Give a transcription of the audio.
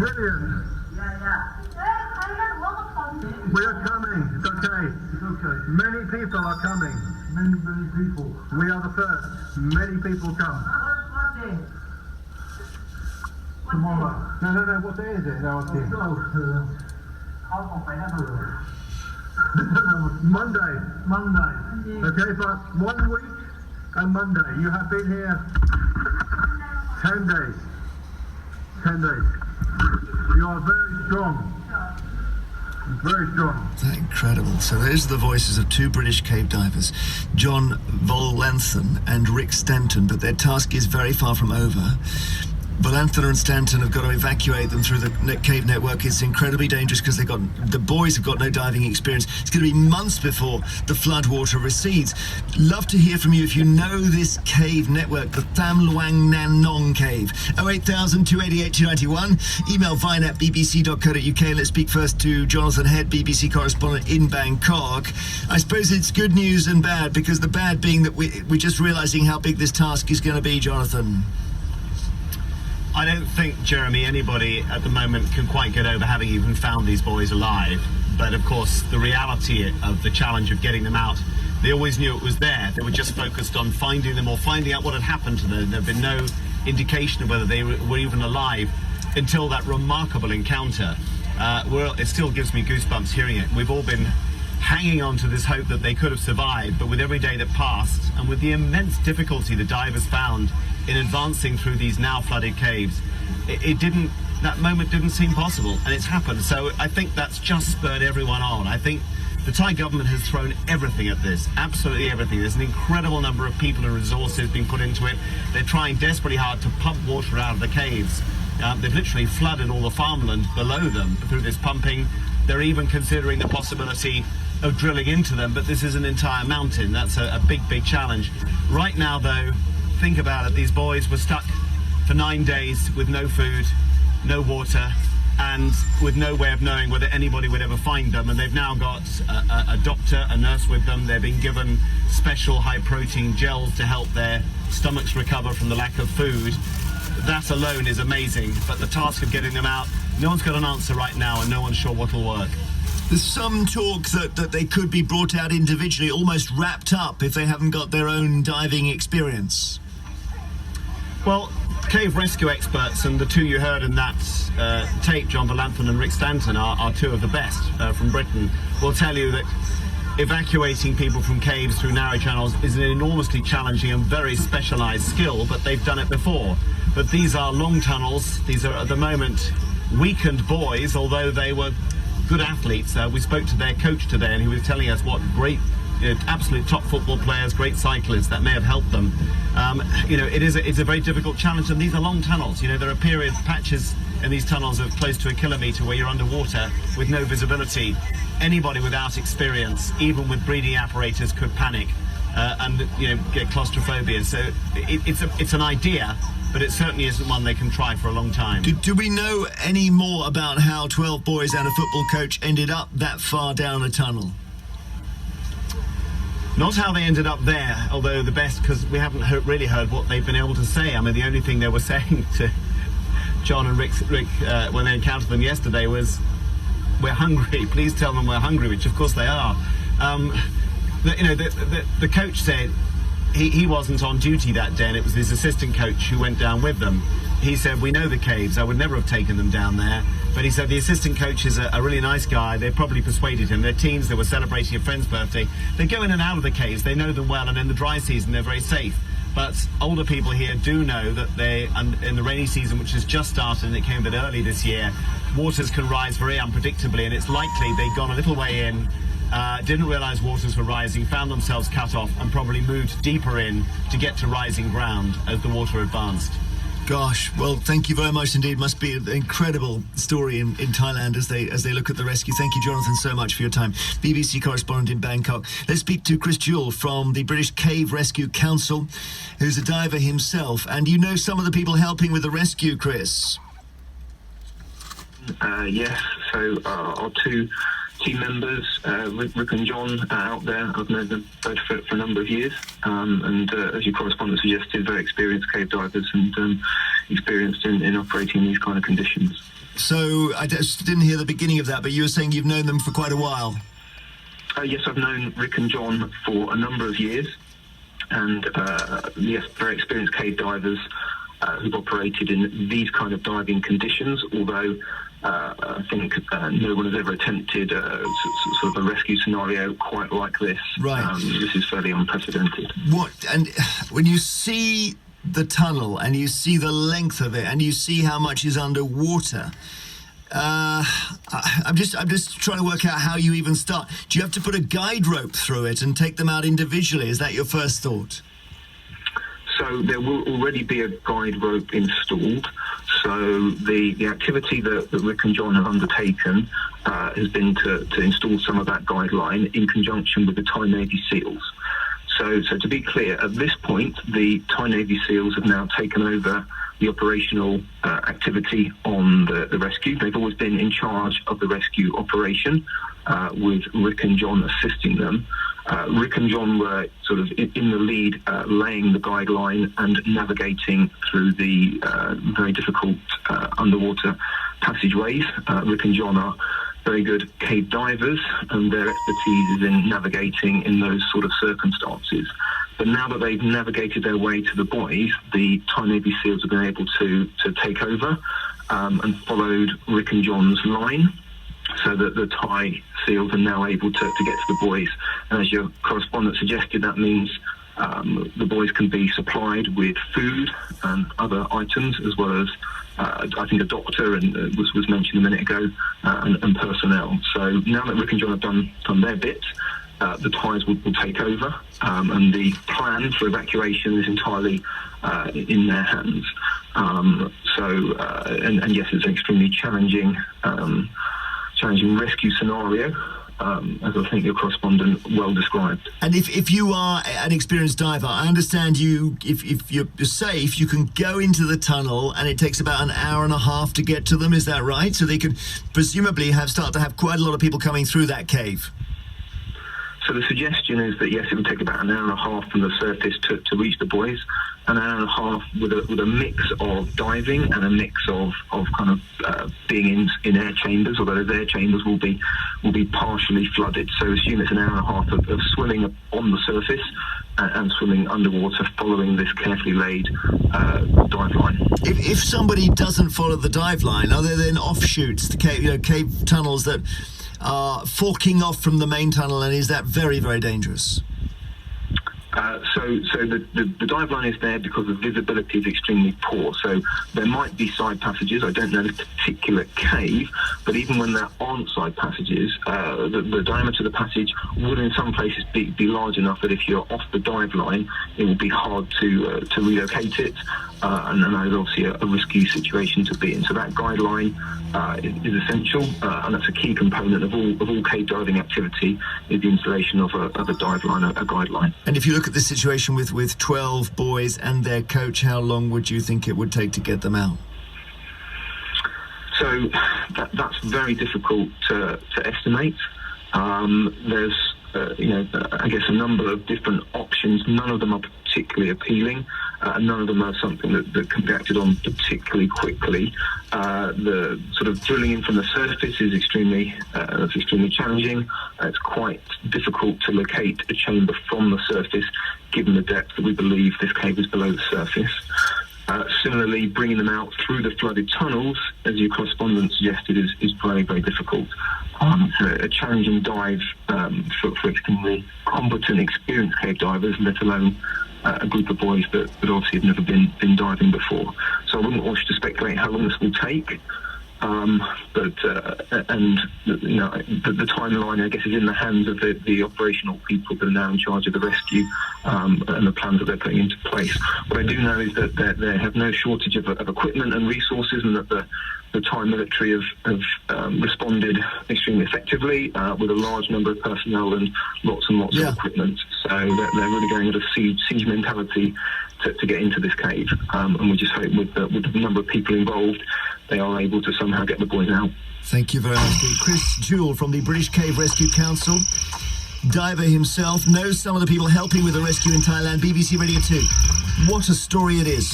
Brilliant. We are coming. It's okay. It's okay. Many people are coming. Many people. We are the first. Many people come. Tomorrow. No. What day is it? Monday. Okay, but 1 week and Monday. You have been here 10 days. 10 days. You are very strong. Very strong. That's incredible. So those are the voices of two British cave divers, John Volanthen and Rick Stanton, but their task is very far from over. Volanthen and Stanton have got to evacuate them through the cave network. It's incredibly dangerous because the boys have got no diving experience. It's going to be months before the flood water recedes. Love to hear from you if you know this cave network, the Tham Luang Nan Nong Cave. 08000 288 291. Email vine@bbc.co.uk. Let's speak first to Jonathan Head, BBC correspondent in Bangkok. I suppose it's good news and bad, because the bad being that we're just realising how big this task is going to be, Jonathan. I don't think, Jeremy, anybody at the moment can quite get over having even found these boys alive. But of course, the reality of the challenge of getting them out, they always knew it was there. They were just focused on finding them or finding out what had happened to them. There had been no indication of whether they were even alive until that remarkable encounter. It still gives me goosebumps hearing it. We've all been hanging on to this hope that they could have survived, but with every day that passed, and with the immense difficulty the divers found in advancing through these now flooded caves, that moment didn't seem possible, and it's happened. So I think that's just spurred everyone on. I think the Thai government has thrown everything at this, absolutely everything. There's an incredible number of people and resources being put into it. They're trying desperately hard to pump water out of the caves. They've literally flooded all the farmland below them through this pumping. They're even considering the possibility of drilling into them, but this is an entire mountain. That's a big challenge. Right now, though, think about it, these boys were stuck for 9 days with no food, no water, and with no way of knowing whether anybody would ever find them. And they've now got a doctor, a nurse with them. They're being given special high-protein gels to help their stomachs recover from the lack of food. That alone is amazing, but the task of getting them out, no one's got an answer right now, and no one's sure what will work. There's some talk that they could be brought out individually, almost wrapped up, if they haven't got their own diving experience. Well, cave rescue experts, and the two you heard in that tape, John Volanthen and Rick Stanton, are two of the best from Britain, will tell you that evacuating people from caves through narrow channels is an enormously challenging and very specialised skill, but they've done it before. But these are long tunnels. These are, at the moment, weakened boys, although they were good athletes. We spoke to their coach today, and he was telling us what great, absolute top football players, great cyclists that may have helped them. It's a very difficult challenge, and these are long tunnels. There are patches in these tunnels of close to a kilometre where you're underwater with no visibility. Anybody without experience, even with breathing apparatus, could panic and get claustrophobia. So it's an idea, but it certainly isn't one they can try for a long time. Do we know any more about how 12 boys and a football coach ended up that far down a tunnel? Not how they ended up there, although the best, because we haven't really heard what they've been able to say. I mean, the only thing they were saying to John and Rick when they encountered them yesterday was, "We're hungry, please tell them we're hungry," which of course they are. The coach said he wasn't on duty that day, and it was his assistant coach who went down with them. He said, "We know the caves, I would never have taken them down there." But he said the assistant coach is a really nice guy. They probably persuaded him. They're teens, they were celebrating a friend's birthday. They go in and out of the caves, they know them well, and in the dry season they're very safe. But older people here do know that in the rainy season, which has just started and it came a bit early this year, waters can rise very unpredictably, and it's likely they'd gone a little way in, didn't realise waters were rising, found themselves cut off, and probably moved deeper in to get to rising ground as the water advanced. Gosh, well, thank you very much indeed. Must be an incredible story in Thailand as they look at the rescue. Thank you, Jonathan, so much for your time. BBC correspondent in Bangkok. Let's speak to Chris Jewell from the British Cave Rescue Council, who's a diver himself. And you know some of the people helping with the rescue, Chris? Yes, so our two team members, Rick and John, are out there. I've known them both for a number of years, and as your correspondent suggested, very experienced cave divers and experienced in operating in these kind of conditions. So I just didn't hear the beginning of that, but you were saying you've known them for quite a while. Yes, I've known Rick and John for a number of years, and yes, very experienced cave divers who've operated in these kind of diving conditions, although I think no one has ever attempted sort of a rescue scenario quite like this. Right. This is fairly unprecedented. And when you see the tunnel and you see the length of it and you see how much is underwater, I'm just trying to work out how you even start. Do you have to put a guide rope through it and take them out individually? Is that your first thought? So there will already be a guide rope installed. So the activity that Rick and John have undertaken has been to install some of that guideline in conjunction with the Thai Navy SEALs. So to be clear, at this point, the Thai Navy SEALs have now taken over the operational activity on the rescue. They've always been in charge of the rescue operation, with Rick and John assisting them. Rick and John were sort of in the lead, laying the guideline and navigating through the very difficult underwater passageways. Rick and John are very good cave divers, and their expertise is in navigating in those sort of circumstances. But now that they've navigated their way to the buoys, the Thai Navy SEALs have been able to take over and followed Rick and John's line, so that the Thai SEALs are now able to get to the buoys. And as your correspondent suggested, that means the buoys can be supplied with food and other items, as well as I think a doctor and was mentioned a minute ago, and personnel. So now that Rick and John have done their bit, the Thais will take over, and the plan for evacuation is entirely in their hands. And yes, it's an extremely challenging rescue scenario, as I think your correspondent well described. And if you are an experienced diver, I understand if you're safe, you can go into the tunnel and it takes about an hour and a half to get to them, is that right? So they could presumably start to have quite a lot of people coming through that cave. So the suggestion is that, yes, it would take about an hour and a half from the surface to reach the buoys, an hour and a half with a mix of diving and a mix of kind of being in air chambers, although those air chambers will be partially flooded. So assume it's an hour and a half of swimming on the surface and swimming underwater following this carefully laid dive line. If somebody doesn't follow the dive line, are there then offshoots, the cave tunnels that are forking off from the main tunnel, and is that very, very dangerous? So the dive line is there because the visibility is extremely poor. So there might be side passages. I don't know the particular cave, but even when there aren't side passages, the diameter of the passage would in some places be large enough that if you're off the dive line, it will be hard to relocate it, and that is obviously a risky situation to be in. So that guideline is essential, and that's a key component of all cave diving activity, is the installation of a dive line, a guideline. And if you look at the situation with 12 boys and their coach, how long would you think it would take to get them out? So that's very difficult to estimate. There's I guess a number of different options. None of them are particularly appealing, and none of them are something that can be acted on particularly quickly. The sort of drilling in from the surface is extremely challenging. It's quite difficult to locate a chamber from the surface, given the depth that we believe this cave is below the surface. Similarly, bringing them out through the flooded tunnels, as your correspondent suggested, is very, very difficult. It's a challenging dive for extremely competent, experienced cave divers, let alone a group of boys that obviously have never been diving before. So I wouldn't wish to speculate how long this will take. The timeline, I guess, is in the hands of the operational people that are now in charge of the rescue, and the plans that they're putting into place. What I do know is that they have no shortage of equipment and resources, and that the Thai military have responded extremely effectively, with a large number of personnel and lots of equipment. So they're really going at a siege mentality to get into this cave, and we just hope with the number of people involved, they are able to somehow get the boys out. Thank you very much. Chris Jewell from the British Cave Rescue Council, diver himself, knows some of the people helping with the rescue in Thailand. BBC Radio 2. What a story it is.